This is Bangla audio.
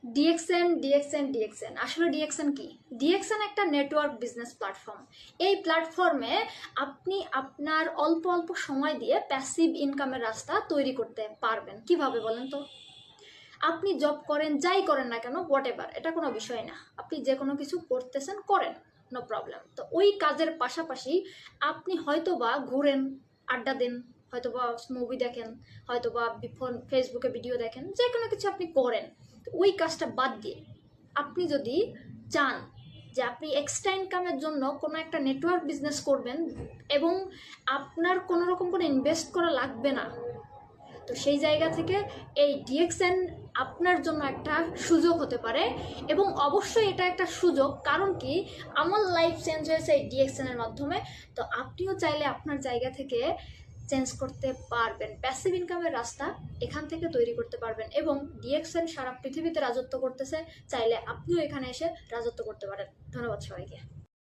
ডিএক্সএন আসলে ডিএক্সএন কি? ডিএক্সএন একটা নেটওয়ার্ক বিজনেস প্ল্যাটফর্ম। এই প্ল্যাটফর্মে আপনি আপনার অল্প অল্প সময় দিয়ে প্যাসিভ ইনকামের রাস্তা তৈরি করতে পারবেন। কিভাবে বলেন তো? আপনি জব করেন, যাই করেন না কেন, হোয়াট এভার, এটা কোনো বিষয় না। আপনি যে কোনো কিছু করতেছেন, করেন, নো প্রবলেম। তো ওই কাজের পাশাপাশি আপনি হয়তো বা ঘুরেন, আড্ডা দেন, হয়তো বা মুভি দেখেন, হয়তো বা ফেসবুকে ভিডিও দেখেন, যে কোনো কিছু আপনি করেন। ওই কাজটা বাদ দিয়ে আপনি যদি চান যে আপনি এক্সট্রা ইনকামের জন্য কোনো একটা নেটওয়ার্ক বিজনেস করবেন এবং আপনার কোনো রকম কোনো ইনভেস্ট করা লাগবে না, তো সেই জায়গা থেকে এই ডিএক্সএন আপনার জন্য একটা সুযোগ হতে পারে। এবং অবশ্যই এটা একটা সুযোগ, কারণ কি, আমার লাইফ চেঞ্জ হয়েছে এই ডিএক্সএনের মাধ্যমে। তো আপনিও চাইলে আপনার জায়গা থেকে চেঞ্জ করতে পারবেন, প্যাসিভ ইনকামের রাস্তা এখান থেকে তৈরি করতে পারবেন। এবং ডিএক্সএন সারা পৃথিবীতে রাজত্ব করতেছে, চাইলে আপনিও এখানে এসে রাজত্ব করতে পারেন। ধন্যবাদ সবাইকে।